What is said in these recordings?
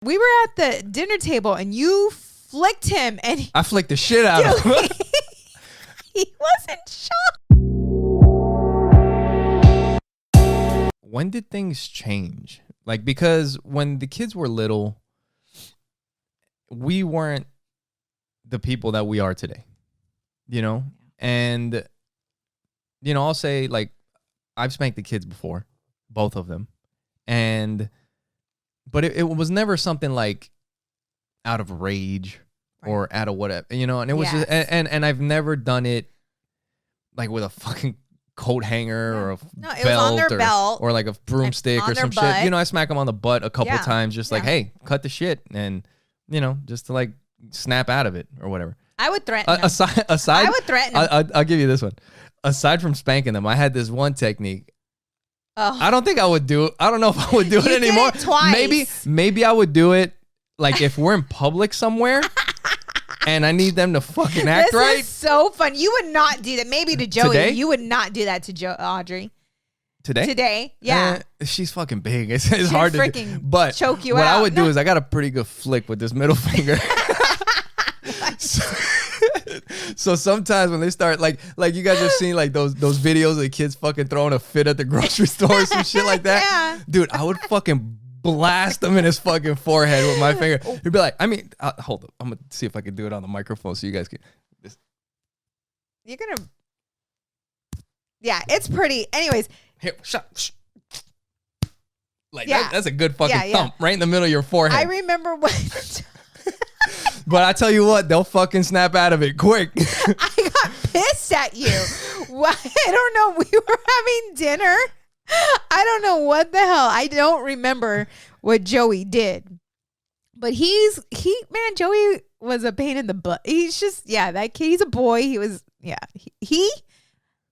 We were at the dinner table and you flicked him and I flicked the shit out of him. He was in shock. When did things change? Like, because when the kids were little, we weren't the people that we are today, you know? And, you know, I'll say, like, I've spanked the kids before, both of them. But it was never something like out of rage or out of whatever, you know? And it was just, and I've never done it like with a fucking coat hanger or a it was on their belt or like a broomstick or some shit. You know, I smack them on the butt a couple times, just like, hey, cut the shit. And, you know, just to like snap out of it or whatever. I would threaten them. Aside, I would threaten them. I'll give you this one. Aside from spanking them, I had this one technique. Oh. I don't think I would do it. I don't know if I would do it anymore. Did it twice. Maybe I would do it like if we're in public somewhere and I need them to fucking act right. This is so fun. You would not do that. Maybe to Joey. Today? You would not do that to Audrey. Today? Yeah. She's fucking big. It's hard to do. But choke you what out. I would do is I got a pretty good flick with this middle finger. So sometimes when they start like you guys have seen like those videos of the kids fucking throwing a fit at the grocery store or some shit like that. Yeah. Dude, I would fucking blast him in his fucking forehead with my finger. He'd be like, I mean, hold up. I'm going to see if I can do it on the microphone so you guys can. You're going to. Yeah, it's pretty. Anyways. Here, shut. Like, that's a good fucking thump right in the middle of your forehead. I remember when. But I tell you what, they'll fucking snap out of it quick. I got pissed at you. I don't know. We were having dinner. I don't know what the hell. I don't remember what Joey did. But man, Joey was a pain in the butt. He's just, that kid, he's a boy. He was, he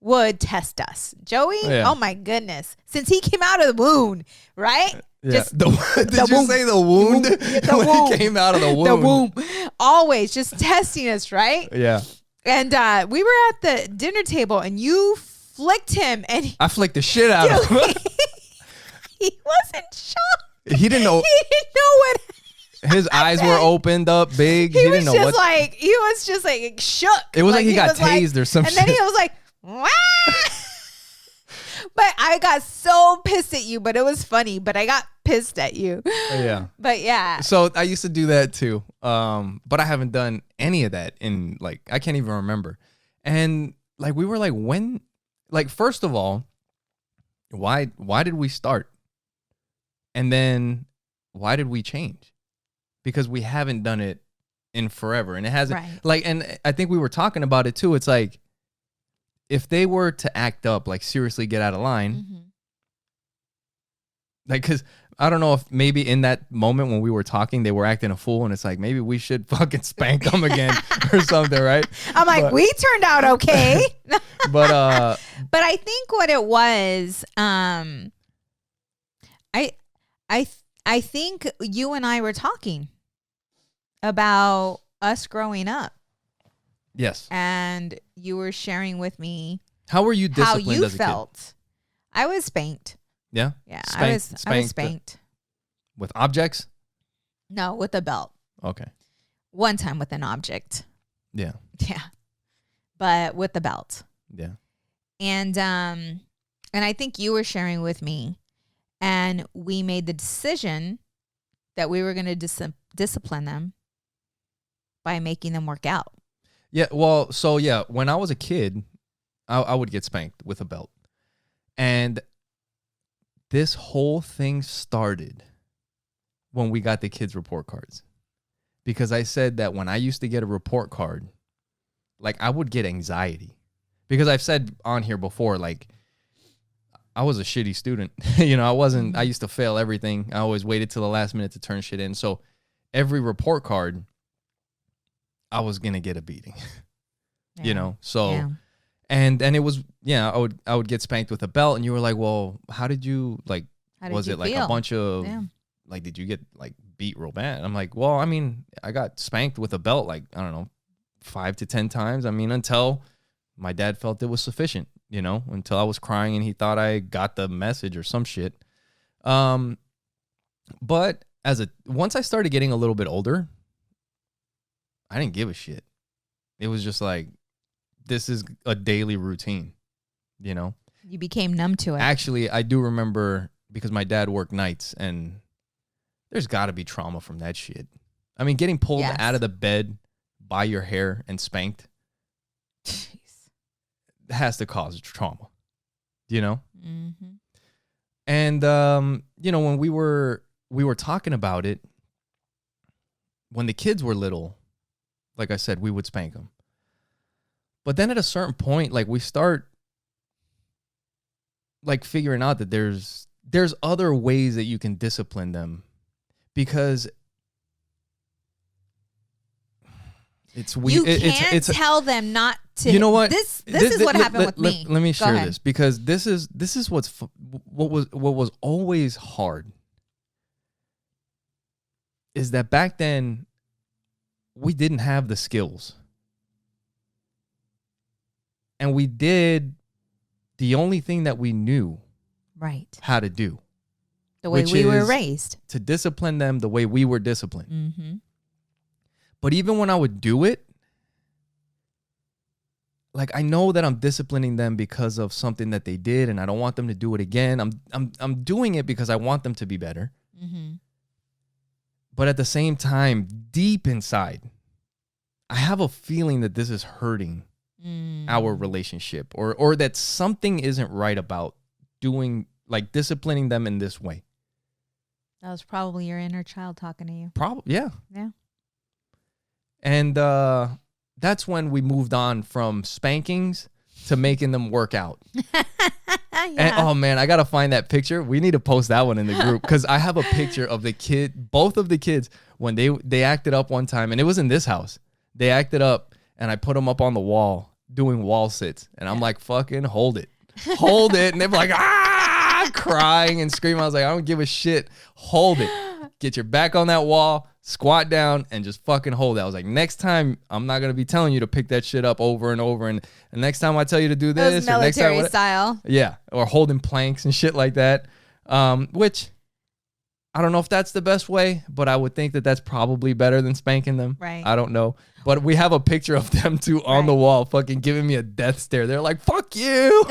would test us. Joey, oh my goodness. Since he came out of the wound, right? Yeah. Just did you say the wound? The when womb. It came out of the womb. The womb. Always just testing us, right? Yeah. And we were at the dinner table and you flicked him and I flicked the shit out of him. He was in shock. He didn't know what his eyes were opened up big. He didn't know what. He was just like shook. It was like he got tased or some shit. And then he was like, wah! But I got so pissed at you, but it was funny. But I got pissed at you. Yeah. But yeah. So I used to do that too. But I haven't done any of that in like, I can't even remember. And like, we were like, when, like, first of all, why did we start? And then why did we change? Because we haven't done it in forever. And it hasn't like, and I think we were talking about it too. It's like, if they were to act up, like seriously get out of line, like, cause I don't know if maybe in that moment when we were talking, they were acting a fool and it's like, maybe we should fucking spank them again or something. Right. I'm like, we turned out okay. But I think what it was, I think you and I were talking about us growing up. Yes. And you were sharing with me how were you disciplined how you as a felt. Kid? I was spanked. Yeah? Yeah. I was spanked. With objects? No, with a belt. Okay. One time with an object. Yeah. Yeah. But with the belt. Yeah. And I think you were sharing with me and we made the decision that we were going to discipline them by making them work out. Yeah, well, so yeah, when I was a kid, I would get spanked with a belt. And this whole thing started when we got the kids' report cards. Because I said that when I used to get a report card, like I would get anxiety. Because I've said on here before, like, I was a shitty student. You know, I used to fail everything. I always waited till the last minute to turn shit in. So every report card, I was going to get a beating, you know? So, and it was, I would get spanked with a belt and you were like, well, how did you like, was it like a bunch of, like, did you get like beat real bad? I'm like, well, I mean, I got spanked with a belt, like, I don't know, 5 to 10 times. I mean, until my dad felt it was sufficient, you know, until I was crying and he thought I got the message or some shit. But once I started getting a little bit older, I didn't give a shit. It was just like, this is a daily routine, you know? You became numb to it. Actually, I do remember, because my dad worked nights, and there's got to be trauma from that shit. I mean, getting pulled out of the bed by your hair and spanked has to cause trauma, you know? Mm-hmm. And, you know, when we were talking about it, when the kids were little, like I said, we would spank them. But then at a certain point, like, we start like figuring out that there's other ways that you can discipline them, because it's weird. You can't tell them not to. You know what? This is what happened with me. Let me share this, because this is what was always hard, is that back then we didn't have the skills, and we did the only thing that we knew how to do. The way we were raised. To discipline them the way we were disciplined. Mm-hmm. But even when I would do it, like, I know that I'm disciplining them because of something that they did, and I don't want them to do it again. I'm doing it because I want them to be better. Mm-hmm. But at the same time, deep inside, I have a feeling that this is hurting our relationship, or that something isn't right about doing, like, disciplining them in this way. That was probably your inner child talking to you. Probably, yeah. Yeah. And that's when we moved on from spankings to making them work out. And, oh man, I gotta find that picture. We need to post that one in the group, because I have a picture of both of the kids, when they acted up one time, and it was in this house. They acted up, and I put them up on the wall doing wall sits, and I'm like, fucking hold it, and they're like, crying and screaming. I was like, I don't give a shit. Hold it. Get your back on that wall, squat down, and just fucking hold it. I was like, next time, I'm not going to be telling you to pick that shit up over and over. And the next time I tell you to do this, military or next time, style. Yeah. Or holding planks and shit like that. Which, I don't know if that's the best way, but I would think that that's probably better than spanking them. Right. I don't know. But we have a picture of them two on the wall fucking giving me a death stare. They're like, fuck you.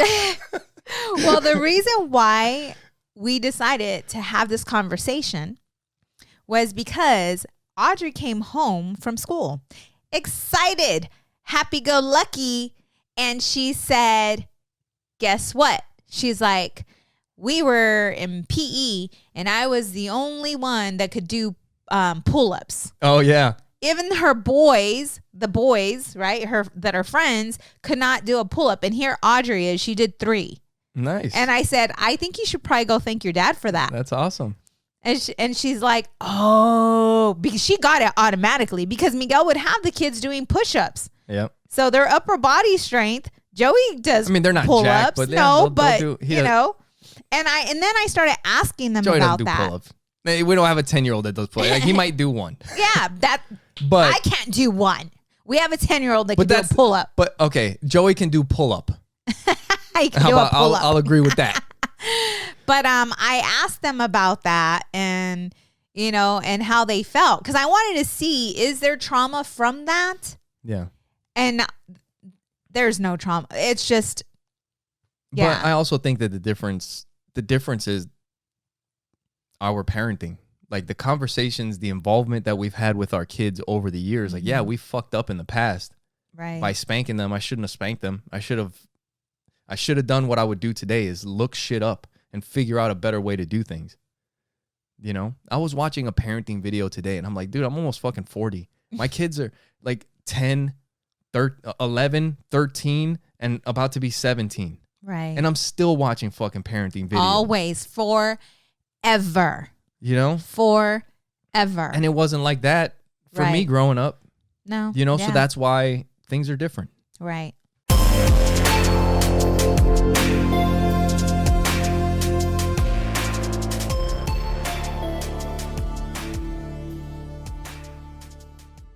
Well, the reason why we decided to have this conversation was because Audrey came home from school, excited, happy-go-lucky, and she said, guess what? She's like, we were in PE, and I was the only one that could do pull-ups. Oh, yeah. Even her boys, right, that are friends, could not do a pull-up. And here Audrey is, she did 3. Nice. And I said, I think you should probably go thank your dad for that. That's awesome. And she's like, oh, because she got it automatically, because Miguel would have the kids doing push-ups. Yep. So their upper body strength, Joey does. I mean, they're not pull-ups, jacked, but you know. And then I started asking them Joey about doesn't do that. Pull-ups. We don't have a 10-year-old that does pull-ups. Like, he might do one. Yeah, but I can't do one. We have a 10-year-old that can do a pull-up. But okay, Joey can do pull-up. I can do a pull-up. I'll agree with that. But I asked them about that, and you know, and how they felt, because I wanted to see, is there trauma from that? Yeah. And there's no trauma. It's just, yeah. But I also think that the difference is our parenting. Like, the conversations, the involvement that we've had with our kids over the years. Like, yeah, we fucked up in the past. Right. By spanking them. I shouldn't have spanked them. I should have done what I would do today, is look shit up and figure out a better way to do things. You know, I was watching a parenting video today, and I'm like, dude, I'm almost fucking 40. My kids are like 10, 11, 13, and about to be 17. Right. And I'm still watching fucking parenting videos. Always. Forever. You know? Forever. And it wasn't like that for me growing up. No. You know, so that's why things are different. Right.